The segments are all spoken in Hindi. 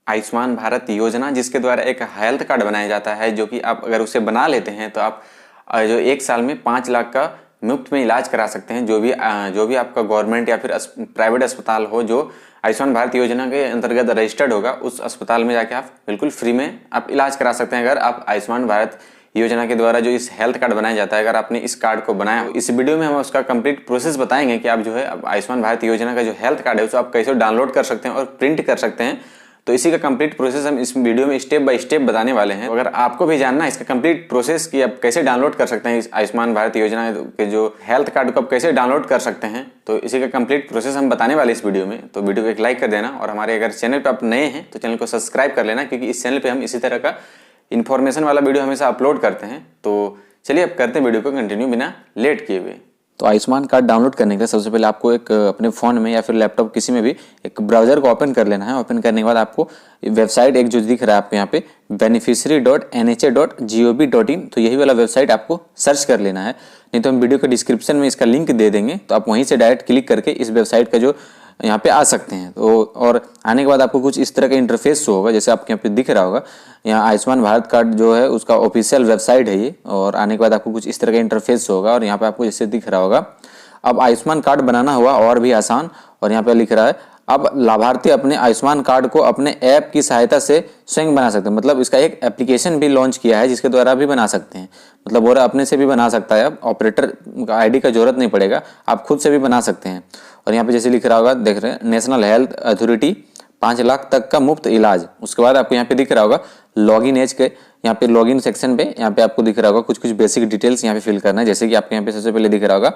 आयुष्मान भारत योजना, जिसके द्वारा एक हेल्थ कार्ड बनाया जाता है, जो कि आप अगर उसे बना लेते हैं तो आप जो 1 साल में 5 लाख का मुफ्त में इलाज करा सकते हैं। जो भी आपका गवर्नमेंट या फिर प्राइवेट अस्पताल हो जो आयुष्मान भारत योजना के अंतर्गत रजिस्टर्ड होगा, उस अस्पताल में जाके आप बिल्कुल फ्री में आप इलाज करा सकते हैं। अगर आप आयुष्मान भारत योजना के द्वारा जो इस हेल्थ कार्ड बनाया जाता है, अगर आपने इस कार्ड को बनाया हो, इस वीडियो में हम उसका कंप्लीट प्रोसेस बताएंगे कि आप जो है आयुष्मान भारत योजना का जो हेल्थ कार्ड है उसको आप कैसे डाउनलोड कर सकते हैं और प्रिंट कर सकते हैं। तो इसी का कंप्लीट प्रोसेस हम इस वीडियो में स्टेप बाय स्टेप बताने वाले हैं। अगर आपको भी जानना है इसका कंप्लीट प्रोसेस कि आप कैसे डाउनलोड कर सकते हैं इस आयुष्मान भारत योजना के जो हेल्थ कार्ड को आप कैसे डाउनलोड कर सकते हैं, तो इसी का कंप्लीट प्रोसेस हम बताने वाले इस वीडियो में। तो वीडियो को एक लाइक कर देना और हमारे अगर चैनल पर आप नए हैं तो चैनल को सब्सक्राइब कर लेना, क्योंकि इस चैनल पर हम इसी तरह का इन्फॉर्मेशन वाला वीडियो हमेशा अपलोड करते हैं। तो चलिए अब करते हैं वीडियो को कंटिन्यू बिना लेट किए हुए। तो आयुष्मान कार्ड डाउनलोड करने के लिए सबसे पहले आपको एक अपने फ़ोन में या फिर लैपटॉप किसी में भी एक ब्राउज़र को ओपन कर लेना है। ओपन करने के बाद आपको वेबसाइट एक जो दिख रहा है आपको यहाँ पे beneficiary.nha.gov.in, तो यही वाला वेबसाइट आपको सर्च कर लेना है। नहीं तो हम वीडियो के डिस्क्रिप्शन में इसका लिंक दे देंगे, तो आप वहीं से डायरेक्ट क्लिक करके इस वेबसाइट का जो यहाँ पे आ सकते हैं। तो और आने के बाद आपको कुछ इस तरह का इंटरफेस शो होगा, जैसे आपके यहाँ पे दिख रहा होगा। यहाँ आयुष्मान भारत कार्ड जो है उसका ऑफिशियल वेबसाइट है ये, और आने के बाद आपको कुछ इस तरह का इंटरफेस होगा। और यहाँ पे आपको जैसे दिख रहा होगा, अब आयुष्मान कार्ड बनाना हुआ और भी आसान। और यहाँ पे लिख रहा है अब लाभार्थी अपने आयुष्मान कार्ड को अपने ऐप की सहायता से स्वयं बना सकते हैं। मतलब इसका एक एप्लीकेशन भी लॉन्च किया है जिसके द्वारा भी बना सकते हैं। मतलब वो अपने से भी बना सकता है, अब ऑपरेटर का आईडी का जरूरत नहीं पड़ेगा, आप खुद से भी बना सकते हैं। और यहाँ पे जैसे लिख रहा होगा, देख रहे हैं, नेशनल हेल्थ अथॉरिटी 5 लाख तक का मुफ्त इलाज। उसके बाद आपको यहाँ पे दिख रहा होगा लॉगिन एज के, यहाँ पे लॉगिन सेक्शन पे यहाँ पे आपको दिख रहा होगा कुछ बेसिक डिटेल्स यहाँ पे फिल करना है। जैसे कि आपके यहाँ पे सबसे पहले दिख रहा होगा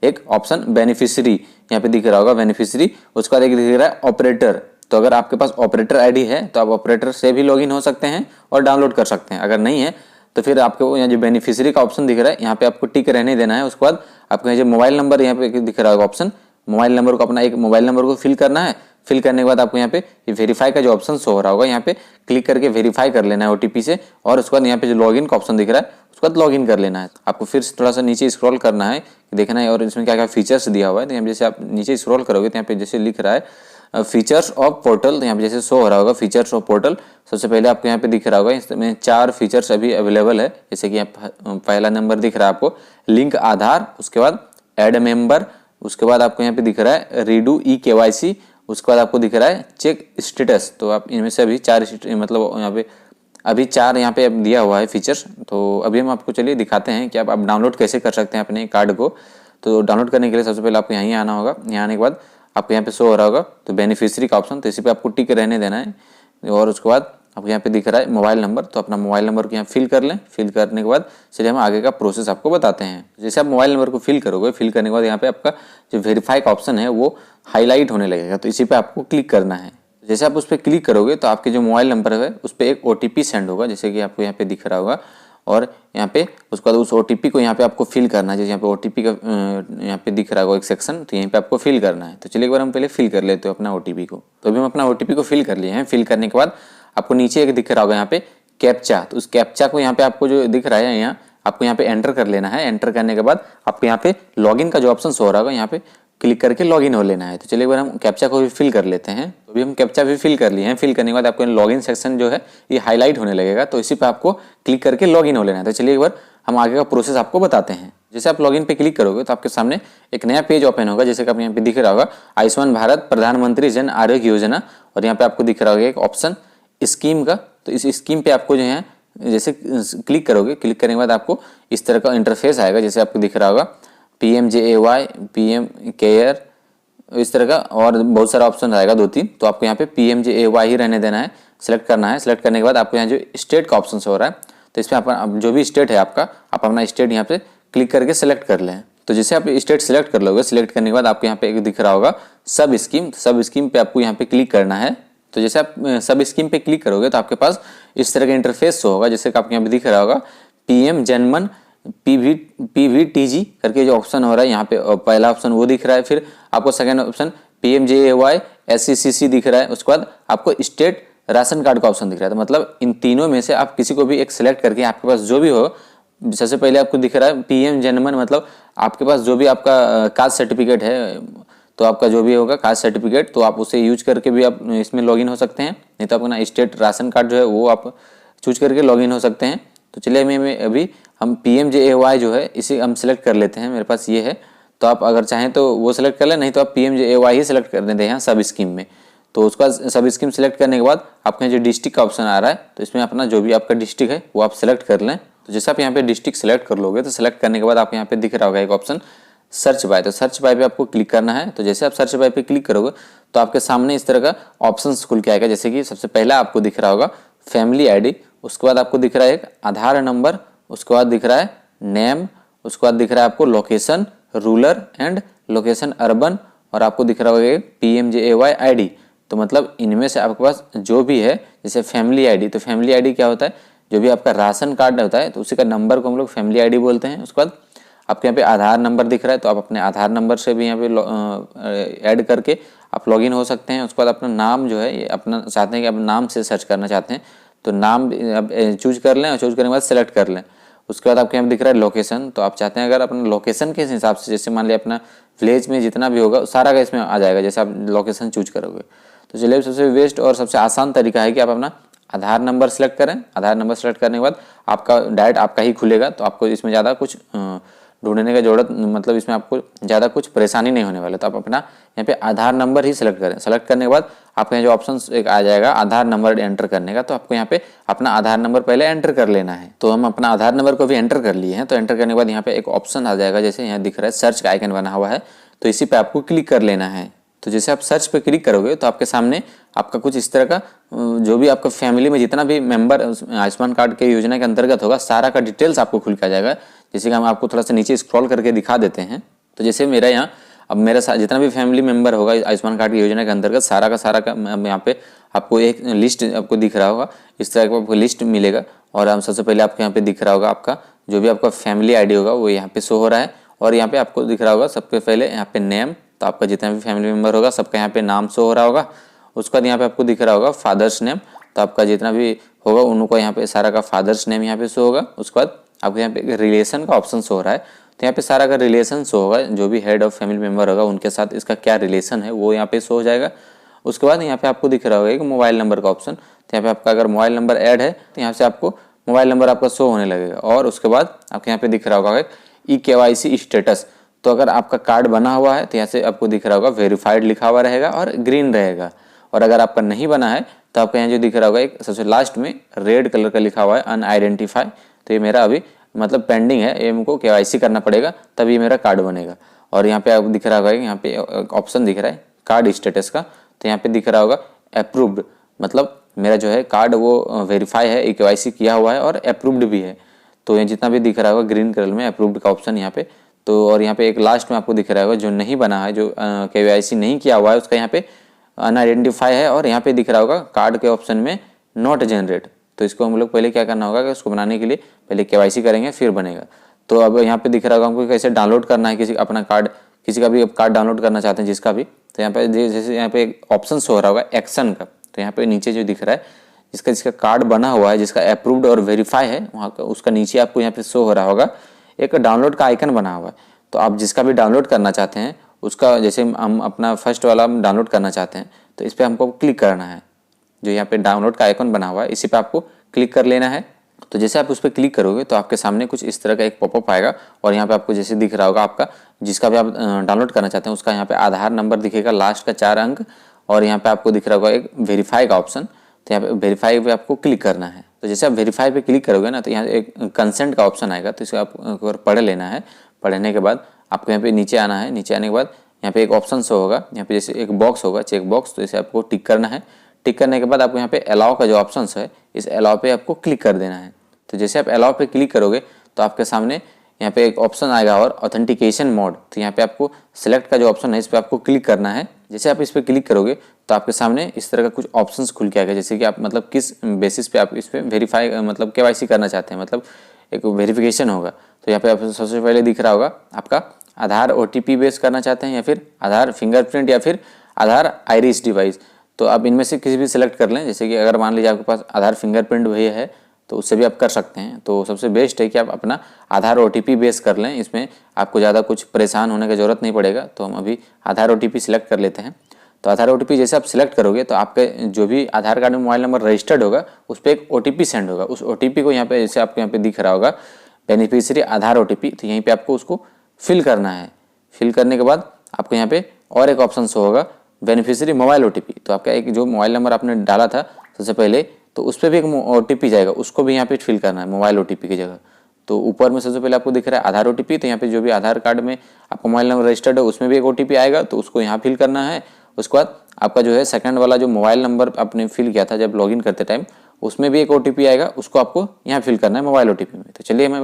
एक ऑप्शन बेनिफिशियरी, यहाँ पे दिख रहा होगा बेनिफिशियरी। उसके बाद एक दिख रहा है ऑपरेटर। तो अगर आपके पास ऑपरेटर आईडी है तो आप ऑपरेटर से भी लॉगिन हो सकते हैं और डाउनलोड कर सकते हैं। अगर नहीं है तो फिर आपको यहाँ जो बेनिफिशियरी का ऑप्शन दिख रहा है यहाँ पे आपको टिक रहने देना है। उसके बाद आपको यहाँ जो मोबाइल नंबर यहाँ पे दिख रहा होगा ऑप्शन, मोबाइल नंबर को अपना एक मोबाइल नंबर को फिल करना है। फिल करने के बाद आपको यहाँ पे वेरीफाई का जो ऑप्शन शो हो रहा होगा, यहाँ पे क्लिक करके वेरीफाई कर लेना है ओटीपी से। और उसके बाद यहाँ पे जो लॉगिन का ऑप्शन दिख रहा है उसके बाद लॉगिन कर लेना है। आपको फिर थोड़ा सा नीचे स्क्रॉल करना है, देखना है और इसमें क्या क्या फीचर्स दिया हुआ है। तो यहाँ पे जैसे आप नीचे स्क्रॉल करोगे तो यहाँ पे जैसे लिख रहा है फीचर्स ऑफ पोर्टल, तो यहाँ पे जैसे शो हो रहा होगा फीचर्स ऑफ पोर्टल। सबसे पहले आपको यहाँ पे दिख रहा होगा इसमें 4 फीचर्स अभी अवेलेबल है। जैसे कि यहाँ पहला नंबर दिख रहा है आपको लिंक आधार, उसके बाद ऐड मेंबर, उसके बाद आपको यहाँ पे दिख रहा है रीडू ई-KYC, उसके बाद आपको दिख रहा है चेक स्टेटस। तो आप इनमें से अभी 4 मतलब यहाँ पे अभी 4 यहाँ पे दिया हुआ है फीचर्स। तो अभी हम आपको चलिए दिखाते हैं कि आप डाउनलोड कैसे कर सकते हैं अपने कार्ड को। तो डाउनलोड करने के लिए सबसे पहले आपको यहीं आना होगा। यहाँ आने के बाद आपको यहाँ पे शो हो रहा होगा तो बेनिफिशियरी का ऑप्शन, तो इसी पे आपको टिक रहने देना है। और उसके बाद आपको यहाँ पे दिख रहा है मोबाइल नंबर, तो अपना मोबाइल नंबर को यहाँ फिल कर लें। फिल करने के बाद चलिए हम आगे का प्रोसेस आपको बताते हैं। जैसे आप मोबाइल नंबर को फिल करोगे, फिल करने के बाद यहाँ पे आपका जो वेरीफाई का ऑप्शन है वो हाईलाइट होने लगेगा, तो इसी पे आपको क्लिक करना है। जैसे आप उस पर क्लिक करोगे तो आपके जो मोबाइल नंबर है उस पर एक OTP सेंड होगा, जैसे कि आपको यहाँ पे दिख रहा होगा। और यहाँ पे उसके बाद उस OTP को यहाँ पे आपको फिल करना है। जैसे यहाँ पे OTP का यहाँ पे दिख रहा होगा एक सेक्शन, तो यहीं पे आपको फिल करना है। तो चलिए एक बार हम पहले फिल कर लेते हो अपना OTP को। तो अभी हम अपना OTP को फिल कर लिए हैं। फिल करने के बाद आपको नीचे एक दिख रहा होगा यहाँ पे कैप्चा, तो उस कैप्चा को यहाँ पे आपको जो दिख रहा है यहाँ आपको यहाँ पे एंटर कर लेना है। एंटर करने के बाद आपको यहाँ पे लॉगिन का जो ऑप्शन शो हो रहा होगा यहाँ पे क्लिक करके लॉगिन हो लेना है। तो चलिए एक बार हम कैप्चा को भी फिल कर लेते हैं। तो अभी हम कैप्चा भी फिल कर लिए हैं। फिल करने के बाद आपको लॉगिन सेक्शन जो है ये हाईलाइट होने लगेगा, तो इसी पे आपको क्लिक करके लॉगिन हो लेना है। तो चलिए एक बार हम आगे का प्रोसेस आपको बताते हैं। जैसे आप लॉगिन पे क्लिक करोगे तो आपके सामने एक नया पेज ओपन होगा, जैसे कि आप यहाँ पे दिख रहा होगा आयुष्मान भारत प्रधानमंत्री जन आरोग्य योजना। और यहाँ पे आपको दिख रहा होगा एक ऑप्शन स्कीम का, तो इस स्कीम पे आपको जो है जैसे क्लिक करोगे, क्लिक करने के बाद आपको इस तरह का इंटरफेस आएगा। जैसे आपको दिख रहा होगा PMJAY, PM केयर, इस तरह का और बहुत सारा ऑप्शन आएगा 2-3। तो आपको यहाँ पे PMJAY ही रहने देना है, सिलेक्ट करना है। सिलेक्ट करने के बाद आपको यहाँ जो स्टेट का ऑप्शन हो रहा है, तो इसमें आप जो भी स्टेट है आपका, आप अपना स्टेट यहाँ पे क्लिक करके सिलेक्ट कर लें। तो जैसे आप स्टेट सिलेक्ट कर लोगे, सिलेक्ट करने के बाद आपको यहाँ पे एक दिख रहा होगा सब स्कीम, सब स्कीम पे आपको यहाँ पे क्लिक करना है। तो जैसे आप सब स्कीम पे क्लिक करोगे तो आपके पास इस तरह का इंटरफेस शो होगा, जैसे कि आपको यहाँ पे दिख रहा होगा PM जनमन PVTG करके जो ऑप्शन हो रहा है यहाँ पे पहला ऑप्शन वो दिख रहा है। फिर आपको सेकंड ऑप्शन PMJAY SCCC दिख रहा है। उसके बाद आपको स्टेट राशन कार्ड का ऑप्शन दिख रहा है। तो मतलब इन तीनों में से आप किसी को भी एक सिलेक्ट करके आपके पास जो भी हो, सबसे पहले आपको दिख रहा है PM जनमन, मतलब आपके पास जो भी आपका कास्ट सर्टिफिकेट है तो आपका जो भी होगा कास्ट सर्टिफिकेट, तो आप उसे यूज करके भी आप इसमें लॉगिन हो सकते हैं। नहीं तो अपना स्टेट राशन कार्ड जो है वो आप चूज करके लॉगिन हो सकते हैं। तो चलिए मैं अभी हम PMJAY जो है इसे हम सेलेक्ट कर लेते हैं। मेरे पास ये है, तो आप अगर चाहें तो वो सेलेक्ट कर लें, नहीं तो आप PMJAY ही सेलेक्ट कर देते हैं सब स्कीम में। तो उसका सब स्कीम सेलेक्ट करने के बाद आपके यहाँ जो डिस्ट्रिक्ट का ऑप्शन आ रहा है, तो इसमें अपना जो भी आपका डिस्ट्रिक्ट है वो आप सेलेक्ट कर लें। तो जैसे आप यहाँ पे डिस्ट्रिक्ट सेलेक्ट कर लोगे, तो सेलेक्ट करने के बाद आपको यहाँ पे दिख रहा होगा एक ऑप्शन सर्च बाय। तो सर्च बाय पे आपको क्लिक करना है। तो जैसे आप सर्च बाय पे क्लिक करोगे तो आपके सामने इस तरह का ऑप्शंस खुल के आएगा। जैसे कि सबसे पहला आपको दिख रहा होगा फैमिली आईडी, उसके बाद आपको दिख रहा है एक आधार नंबर, उसके बाद दिख रहा है नेम, उसके बाद दिख रहा है आपको location rural and location urban, और आपको दिख रहा होगा PMJAY ID। तो मतलब इनमें से आपके पास जो भी है, जैसे फैमिली आईडी, तो फैमिली आईडी क्या होता है, जो भी आपका राशन कार्ड होता है तो उसी का नंबर को हम लोग फैमिली आईडी बोलते हैं। उसके बाद आपके यहाँ पे आधार नंबर दिख रहा है, तो आप अपने आधार नंबर से भी यहाँ पे ऐड करके आप लॉगिन हो सकते हैं। उसके बाद अपना नाम जो है, ये अपना चाहते हैं कि आप नाम से सर्च करना चाहते हैं तो नाम अब चूज कर लें, और चूज करने के बाद सेलेक्ट कर लें। उसके बाद आपके यहाँ दिख रहा है लोकेशन, तो आप चाहते हैं अगर अपना लोकेशन के हिसाब से, जैसे मान लिया अपना विलेज में जितना भी होगा सारा का इसमें आ जाएगा जैसे आप लोकेशन चूज करोगे। तो चलिए सबसे बेस्ट और सबसे आसान तरीका है कि आप अपना आधार नंबर सेलेक्ट करें। आधार नंबर सेलेक्ट करने के बाद आपका डायरेक्ट आपका ही खुलेगा, तो आपको इसमें ज़्यादा कुछ ढूंढने का जरूरत, मतलब इसमें आपको ज़्यादा कुछ परेशानी नहीं होने वाला। तो आप अपना यहाँ पे आधार नंबर ही सेलेक्ट करें। सेलेक्ट करने के बाद आपके यहाँ जो ऑप्शन एक आ जाएगा आधार नंबर एंटर करने का, तो आपको यहाँ पे अपना आधार नंबर पहले एंटर कर लेना है। तो हम अपना आधार नंबर को भी एंटर कर लिए हैं। तो एंटर करने के बाद यहाँ पे एक ऑप्शन आ जाएगा, जैसे यहाँ दिख रहा है सर्च का आइकन बना हुआ है, तो इसी पे आपको क्लिक कर लेना है। तो जैसे आप सर्च पे क्लिक करोगे तो आपके सामने आपका कुछ इस तरह का जो भी आपका फैमिली में जितना भी मेंबर आयुष्मान कार्ड के योजना के अंतर्गत होगा सारा का डिटेल्स आपको खुल के आ जाएगा। जैसे कि हम आपको थोड़ा सा नीचे स्क्रॉल करके दिखा देते हैं। तो जैसे मेरा यहाँ अब मेरा जितना भी फैमिली मेंबर होगा आयुष्मान कार्ड की योजना के अंतर्गत सारा का यहाँ पे आपको एक लिस्ट आपको दिख रहा होगा, इस तरह का आपको लिस्ट मिलेगा। और हम सबसे पहले आपको यहाँ पे दिख रहा होगा आपका जो भी आपका फैमिली आईडी होगा वो यहाँ पे शो हो रहा है, और यहाँ पे आपको दिख रहा होगा सबसे पहले यहाँ पे नेम, तो आपका जितना भी फैमिली मेंबर होगा सबका यहाँ पे नाम शो हो रहा होगा। उसके बाद यहाँ पे आपको दिख रहा होगा फादर्स नेम, तो आपका जितना भी होगा उनको यहाँ पे सारा का फादर्स नेम यहाँ पे शो होगा। उसके बाद आपको यहाँ पे रिलेशन का ऑप्शन शो हो रहा है, तो यहाँ पे सारा का रिलेशन शो होगा, जो भी हेड ऑफ फैमिली मेंबर होगा उनके साथ इसका क्या रिलेशन है वो यहाँ पे शो हो जाएगा। उसके बाद यहाँ पे आपको दिख रहा होगा एक मोबाइल नंबर का ऑप्शन, तो यहाँ पे आपका अगर मोबाइल नंबर ऐड है तो यहाँ से आपको मोबाइल नंबर आपका शो होने लगेगा। और उसके बाद आपके यहाँ पे दिख रहा होगा eKYC स्टेटस, तो अगर आपका कार्ड बना हुआ है तो यहाँ से आपको दिख रहा होगा वेरीफाइड लिखा हुआ रहेगा और ग्रीन रहेगा, और अगर आपका नहीं बना है तो आपका यहाँ जो दिख रहा होगा एक सबसे लास्ट में रेड कलर का लिखा हुआ है अनआइडेंटिफाई, तो ये मेरा अभी मतलब पेंडिंग है, ये हमको KYC करना पड़ेगा तभी मेरा कार्ड बनेगा। और यहाँ पे आपको दिख रहा होगा यहाँ पे ऑप्शन दिख रहा है कार्ड स्टेटस का, तो यहाँ पे दिख रहा होगा अप्रूव्ड, मतलब मेरा जो है कार्ड वो वेरीफाई है, KYC किया हुआ है और अप्रूव्ड भी है। तो ये जितना भी दिख रहा होगा ग्रीन कलर में अप्रूव्ड का ऑप्शन यहाँ पे, तो और यहाँ पे एक लास्ट में आपको दिख रहा होगा जो नहीं बना है, जो KYC नहीं किया हुआ है उसका यहाँ पे अनआइडेंटिफाई है, और यहाँ पे दिख रहा होगा कार्ड के ऑप्शन में नॉट जनरेट। तो इसको हम लोग पहले क्या करना होगा कि उसको बनाने के लिए पहले KYC करेंगे फिर बनेगा। तो अब यहाँ पे दिख रहा होगा हमको कैसे डाउनलोड करना है किसी अपना कार्ड, किसी का भी कार्ड डाउनलोड करना चाहते हैं जिसका भी, तो यहाँ पे जैसे यहाँ पे एक ऑप्शन शो हो रहा होगा एक्शन का, तो यहाँ पे नीचे जो दिख रहा है जिसका कार्ड बना हुआ है, जिसका अप्रूव्ड और वेरीफाई है वहाँ का, उसका नीचे आपको यहाँ पे शो हो रहा होगा एक डाउनलोड का आइकन बना हुआ है। तो आप जिसका भी डाउनलोड करना चाहते हैं उसका, जैसे हम अपना फर्स्ट वाला डाउनलोड करना चाहते हैं तो इस पर हमको क्लिक करना है, जो यहाँ पे डाउनलोड का आइकन बना हुआ है इसी पे आपको क्लिक कर लेना है। तो जैसे आप उस पर क्लिक करोगे तो आपके सामने कुछ इस तरह का एक पॉपअप आएगा, और यहाँ पे आपको जैसे दिख रहा होगा आपका जिसका भी आप डाउनलोड करना चाहते हैं उसका यहाँ पे आधार नंबर दिखेगा लास्ट का 4 अंक, और यहाँ पे आपको दिख रहा होगा एक वेरीफाई का ऑप्शन, तो यहाँ पे वेरीफाई पे आपको क्लिक करना है। तो जैसे आप वेरीफाई पे क्लिक करोगे ना तो यहाँ एक कंसेंट का ऑप्शन आएगा, तो इसे आप एक बार पढ़ लेना है। पढ़ने के बाद आपको यहाँ पे नीचे आना है, नीचे आने के बाद यहाँ पे एक ऑप्शन शो होगा, यहाँ पे जैसे एक बॉक्स होगा चेक बॉक्स, तो इसे आपको टिक करना है। टिक करने के बाद आपको यहाँ पे अलाउ का जो ऑप्शन है इस अलाउ पे आपको क्लिक कर देना है। तो जैसे आप अलाउ पे क्लिक करोगे तो आपके सामने यहाँ पे एक ऑप्शन आएगा और ऑथेंटिकेशन मोड, तो यहाँ पे आपको सेलेक्ट का जो ऑप्शन है इस पर आपको क्लिक करना है। जैसे आप इस पर क्लिक करोगे तो आपके सामने इस तरह का कुछ ऑप्शंस खुल के आएगा, जैसे कि आप मतलब किस बेसिस पे आप इस पर वेरीफाई मतलब KYC करना चाहते हैं, मतलब एक वेरिफिकेशन होगा। तो यहाँ पे आप सबसे पहले दिख रहा होगा आपका आधार OTP बेस करना चाहते हैं या फिर आधार फिंगरप्रिंट या फिर आधार आइरिस डिवाइस, तो आप इनमें से किसी भी सिलेक्ट कर लें। जैसे कि अगर मान लीजिए आपके पास आधार फिंगरप्रिंट भी है तो उससे भी आप कर सकते हैं। तो सबसे बेस्ट है कि आप अपना आधार OTP बेस कर लें, इसमें आपको ज़्यादा कुछ परेशान होने की ज़रूरत नहीं पड़ेगा। तो हम अभी आधार OTP सिलेक्ट कर लेते हैं। तो आधार OTP जैसे आप सिलेक्ट करोगे तो आपके जो भी आधार कार्ड में मोबाइल नंबर रजिस्टर्ड होगा उस पर एक OTP सेंड होगा। उस OTP को यहाँ पे जैसे आपको यहाँ पे दिख रहा होगा बेनिफिशियरी आधार OTP, तो यहीं पे आपको उसको फिल करना है। फिल करने के बाद आपको यहाँ पे और एक ऑप्शन शो होगा बेनिफिशियरी मोबाइल OTP। तो आपका एक जो मोबाइल नंबर आपने डाला था सबसे पहले, तो उस पर भी एक OTP जाएगा, उसको भी यहाँ पे फिल करना है मोबाइल OTP की जगह। तो ऊपर में सबसे पहले आपको दिख रहा है आधार OTP, तो यहाँ पे जो भी आधार कार्ड में आपका मोबाइल नंबर रजिस्टर्ड है उसमें भी एक OTP आएगा, तो उसको यहाँ फिल करना है। उसके बाद आपका जो है सेकंड वाला जो मोबाइल नंबर आपने फिल किया था जब लॉगिन करते टाइम, उसमें भी एक OTP आएगा, उसको आपको यहाँ फिल करना है मोबाइल OTP में। तो चलिए हम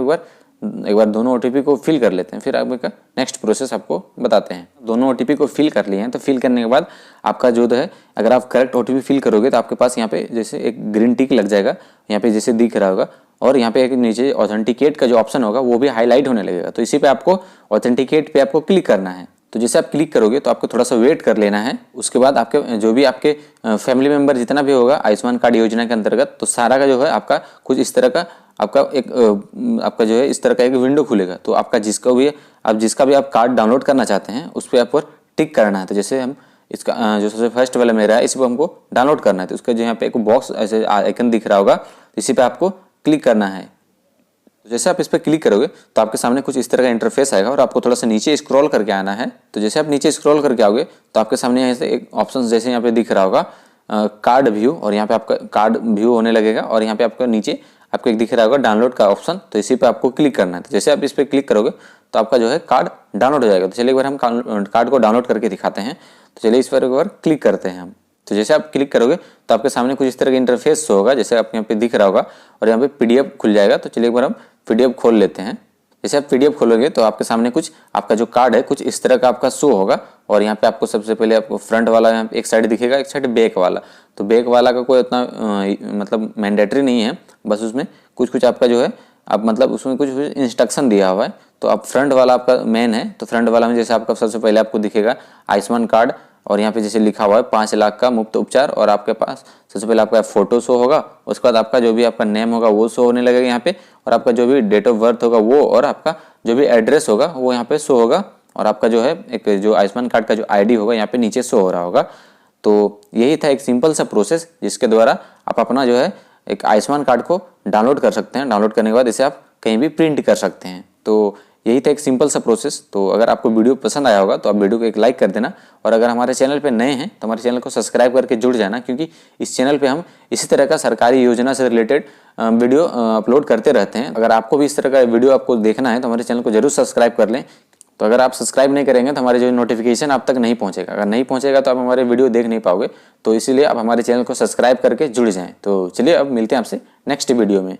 एक बार दोनों OTP को फिल कर लेते हैं, फिर आपका नेक्स्ट प्रोसेस आपको बताते हैं। दोनों OTP को फिल कर लिए हैं, तो फिल करने के बाद आपका जो है अगर आप करेक्ट OTP फिल करोगे तो आपके पास यहाँ पे जैसे एक ग्रीन टिक लग जाएगा, यहाँ पे जैसे दिख रहा होगा, और यहाँ पे एक नीचे ऑथेंटिकेट का जो ऑप्शन होगा वो भी हाईलाइट होने लगेगा। तो इसी पे आपको ऑथेंटिकेट पे आपको क्लिक करना है। तो जैसे आप क्लिक करोगे तो आपको थोड़ा सा वेट कर लेना है। उसके बाद आपके जो भी आपके फैमिली मेंबर जितना भी होगा आयुष्मान कार्ड योजना के अंतर्गत, तो सारा का जो है आपका कुछ इस तरह का आपका आपका जो है इस तरह का एक विंडो खुलेगा। तो आपका जिसका भी आप कार्ड डाउनलोड करना चाहते हैं उस पर आपको टिक करना है। तो जैसे हम इसका जो सबसे फर्स्ट वाला मेरा है इसी पर हमको डाउनलोड करना है, तो उसका जो यहाँ पे एक बॉक्स ऐसे आइकन दिख रहा होगा, इसी पे आपको क्लिक करना है। तो जैसे आप इस पर क्लिक करोगे तो आपके सामने कुछ इस तरह का इंटरफेस आएगा और आपको थोड़ा सा नीचे स्क्रॉल करके आना है। तो जैसे आप नीचे स्क्रॉल करके आओगे तो आपके सामने यहाँ से एक ऑप्शन जैसे यहाँ पे दिख रहा होगा कार्ड व्यू, और यहाँ पे आपका कार्ड व्यू होने लगेगा, और यहाँ पे आपका नीचे आपको एक दिख रहा होगा डाउनलोड का ऑप्शन, तो इसी पे आपको क्लिक करना है। तो जैसे आप इस पर क्लिक करोगे तो आपका जो है कार्ड डाउनलोड हो जाएगा। तो चलिए एक बार हम कार्ड को डाउनलोड करके दिखाते हैं। तो चलिए इस पर एक बार क्लिक करते हैं हम। तो जैसे आप क्लिक करोगे तो आपके सामने कुछ इस तरह का इंटरफेस होगा, जैसे आपको यहाँ पे दिख रहा होगा, और यहाँ पे PDF खुल जाएगा। तो चलिए एक बार हम PDF खोल लेते हैं। जैसे आप PDF खोलोगे तो आपके सामने कुछ आपका जो कार्ड है कुछ इस तरह का आपका शो होगा, और यहाँ पे आपको सबसे पहले आपको फ्रंट वाला यहाँ पे एक साइड दिखेगा, एक साइड बैक वाला। तो बैक वाला का कोई उतना मतलब मैंडेटरी नहीं है, बस उसमें कुछ आपका जो है आप मतलब उसमें कुछ इंस्ट्रक्शन दिया हुआ है। तो आप फ्रंट वाला आपका मेन है, तो फ्रंट वाला में जैसे आपका सबसे पहले आपको दिखेगा आयुष्मान कार्ड, और यहाँ पे जैसे लिखा हुआ है 5 लाख का मुफ्त उपचार, और आपके पास सबसे पहले आपका फोटो शो होगा, उसके बाद आपका जो भी आपका नेम होगा वो शो होने लगेगा यहाँ पे, और आपका जो भी डेट ऑफ बर्थ होगा वो, और आपका जो भी एड्रेस होगा वो यहाँ पे शो होगा, और आपका जो है एक जो आयुष्मान कार्ड का जो ID होगा यहाँ पे नीचे शो हो रहा होगा। तो यही था एक सिंपल सा प्रोसेस जिसके द्वारा आप अपना जो है एक आयुष्मान कार्ड को डाउनलोड कर सकते हैं। डाउनलोड करने के बाद इसे आप कहीं भी प्रिंट कर सकते हैं। तो यही था एक सिंपल सा प्रोसेस। तो अगर आपको वीडियो पसंद आया होगा तो आप वीडियो को एक लाइक कर देना, और अगर हमारे चैनल पे नए हैं तो हमारे चैनल को सब्सक्राइब करके जुड़ जाना, क्योंकि इस चैनल पे हम इसी तरह का सरकारी योजना से रिलेटेड वीडियो अपलोड करते रहते हैं। अगर आपको भी इस तरह का वीडियो आपको देखना है तो हमारे चैनल को जरूर सब्सक्राइब कर लें। तो अगर आप सब्सक्राइब नहीं करेंगे तो हमारे जो नोटिफिकेशन आप तक नहीं पहुंचेगा, अगर नहीं पहुंचेगा तो आप हमारे वीडियो देख नहीं पाओगे। तो इसीलिए आप हमारे चैनल को सब्सक्राइब करके जुड़ जाएं। तो चलिए अब मिलते हैं आपसे नेक्स्ट वीडियो में।